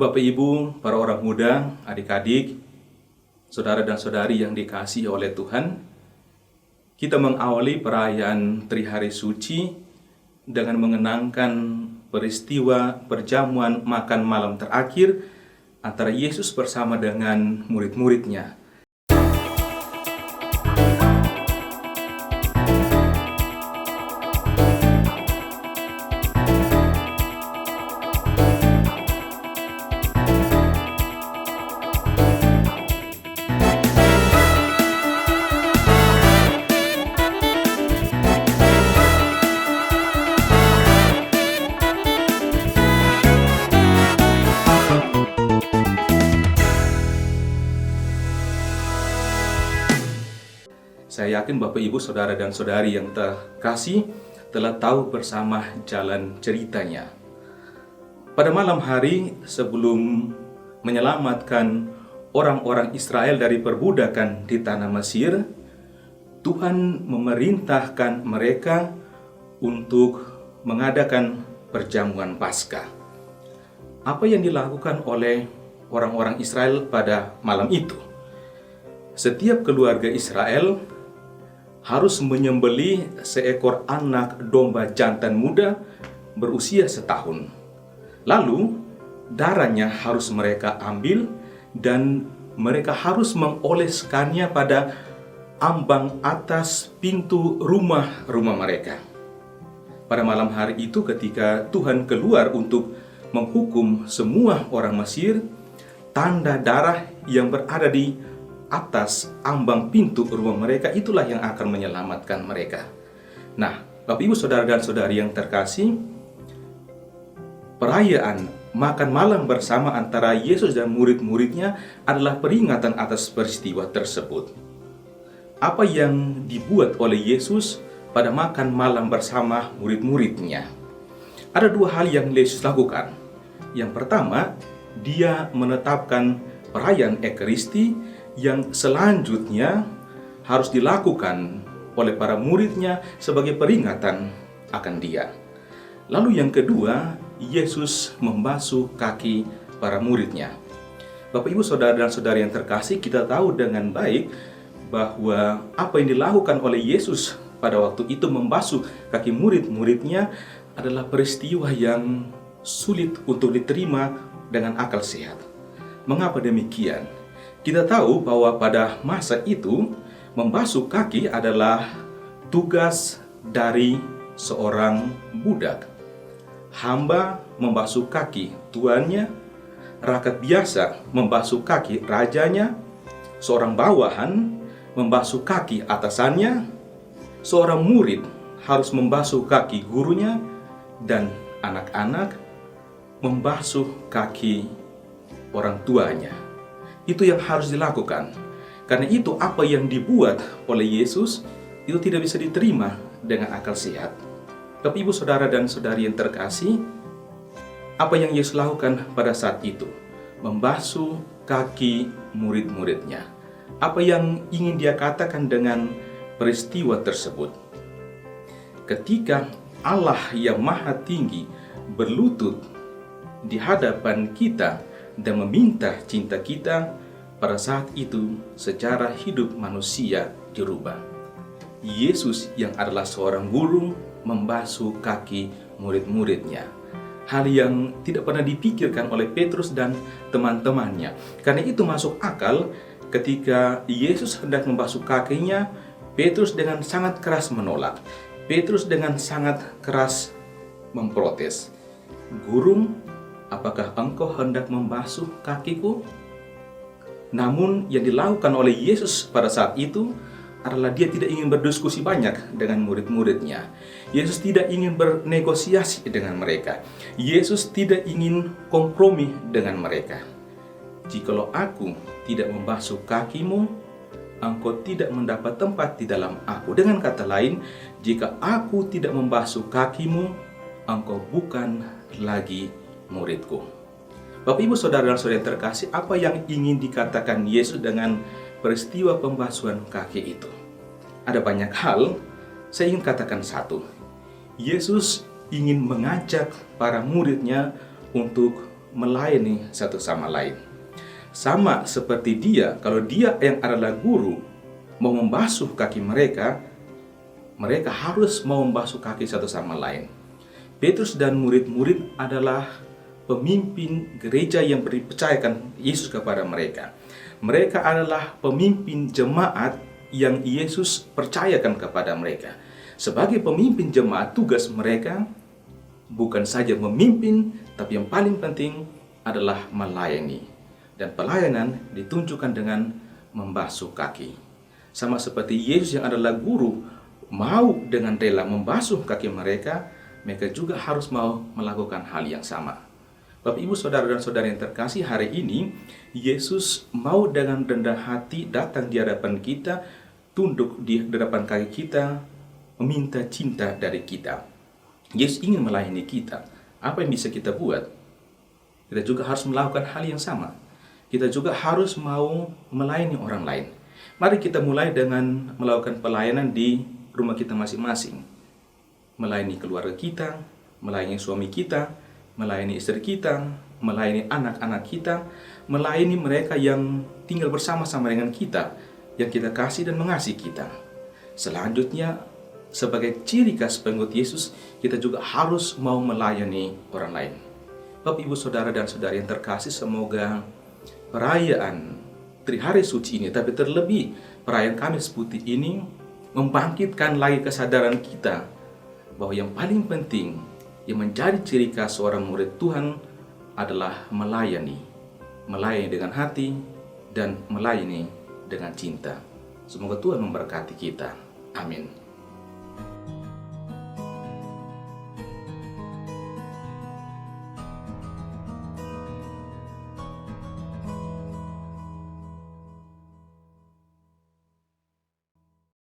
Bapak Ibu, para orang muda, adik-adik, saudara dan saudari yang dikasihi oleh Tuhan, kita mengawali perayaan Trihari Suci dengan mengenangkan peristiwa perjamuan makan malam terakhir antara Yesus bersama dengan murid-muridnya. Saya yakin Bapak Ibu, Saudara dan Saudari yang terkasih telah tahu bersama jalan ceritanya. Pada malam hari sebelum menyelamatkan orang-orang Israel dari perbudakan di tanah Mesir, Tuhan memerintahkan mereka untuk mengadakan perjamuan Paskah. Apa yang dilakukan oleh orang-orang Israel pada malam itu? Setiap keluarga Israel harus menyembelih seekor anak domba jantan muda berusia setahun. Lalu, darahnya harus mereka ambil dan mereka harus mengoleskannya pada ambang atas pintu rumah-rumah mereka. Pada malam hari itu ketika Tuhan keluar untuk menghukum semua orang Mesir, tanda darah yang berada di atas ambang pintu rumah mereka itulah yang akan menyelamatkan mereka. Nah, Bapak Ibu, Saudara dan Saudari yang terkasih, perayaan makan malam bersama antara Yesus dan murid-muridnya adalah peringatan atas peristiwa tersebut. Apa yang dibuat oleh Yesus pada makan malam bersama murid-muridnya? Ada dua hal yang Yesus lakukan. Yang pertama, dia menetapkan perayaan Ekaristi yang selanjutnya harus dilakukan oleh para muridnya sebagai peringatan akan dia. Lalu yang kedua, Yesus membasuh kaki para muridnya. Bapak Ibu, Saudara dan Saudari yang terkasih, kita tahu dengan baik bahwa apa yang dilakukan oleh Yesus pada waktu itu membasuh kaki murid-muridnya adalah peristiwa yang sulit untuk diterima dengan akal sehat. Mengapa demikian? Kita tahu bahwa pada masa itu membasuh kaki adalah tugas dari seorang budak. Hamba membasuh kaki tuannya, rakyat biasa membasuh kaki rajanya, seorang bawahan membasuh kaki atasannya, seorang murid harus membasuh kaki gurunya, dan anak-anak membasuh kaki orang tuanya. Itu yang harus dilakukan. Karena itu apa yang dibuat oleh Yesus itu tidak bisa diterima dengan akal sehat. Bapak Ibu, Saudara dan Saudari yang terkasih, apa yang Yesus lakukan pada saat itu? Membasuh kaki murid-muridnya. Apa yang ingin dia katakan dengan peristiwa tersebut? Ketika Allah yang Maha Tinggi berlutut di hadapan kita dan meminta cinta kita, pada saat itu secara hidup manusia dirubah. Yesus yang adalah seorang guru membasuh kaki murid-muridnya. Hal yang tidak pernah dipikirkan oleh Petrus dan teman-temannya. Karena itu masuk akal ketika Yesus hendak membasuh kakinya, Petrus dengan sangat keras menolak. Petrus dengan sangat keras memprotes. "Guru, apakah engkau hendak membasuh kakiku?" Namun yang dilakukan oleh Yesus pada saat itu adalah dia tidak ingin berdiskusi banyak dengan murid-muridnya. Yesus tidak ingin bernegosiasi dengan mereka. Yesus tidak ingin kompromi dengan mereka. "Jikalau aku tidak membasuh kakimu, engkau tidak mendapat tempat di dalam aku." Dengan kata lain, jika aku tidak membasuh kakimu, engkau bukan lagi muridku. Bapak Ibu, Saudara dan Saudari yang terkasih, apa yang ingin dikatakan Yesus dengan peristiwa pembasuhan kaki itu? Ada banyak hal, saya ingin katakan satu. Yesus ingin mengajak para muridnya untuk melayani satu sama lain. Sama seperti dia, kalau dia yang adalah guru mau membasuh kaki mereka, mereka harus mau membasuh kaki satu sama lain. Petrus dan murid-murid adalah pemimpin gereja yang dipercayakan Yesus kepada mereka. Mereka adalah pemimpin jemaat yang Yesus percayakan kepada mereka. Sebagai pemimpin jemaat, tugas mereka bukan saja memimpin, tapi yang paling penting adalah melayani. Dan pelayanan ditunjukkan dengan membasuh kaki. Sama seperti Yesus yang adalah guru, mau dengan rela membasuh kaki mereka, mereka juga harus mau melakukan hal yang sama. Bapak, Ibu, Saudara dan Saudari yang terkasih, hari ini Yesus mau dengan rendah hati datang di hadapan kita, tunduk di hadapan kaki kita, meminta cinta dari kita. Yesus ingin melayani kita. Apa yang bisa kita buat? Kita juga harus melakukan hal yang sama. Kita juga harus mau melayani orang lain. Mari kita mulai dengan melakukan pelayanan di rumah kita masing-masing. Melayani keluarga kita, melayani suami kita, melayani istri kita, melayani anak-anak kita, melayani mereka yang tinggal bersama-sama dengan kita, yang kita kasih dan mengasihi kita. Selanjutnya, sebagai ciri khas pengikut Yesus, kita juga harus mau melayani orang lain. Bapak, Ibu, Saudara dan Saudari yang terkasih, semoga perayaan Trihari Suci ini, tapi terlebih perayaan Kamis Putih ini, membangkitkan lagi kesadaran kita bahwa yang paling penting, yang menjadi ciri khas seorang murid Tuhan adalah melayani dengan hati dan melayani dengan cinta. Semoga Tuhan memberkati kita. Amin.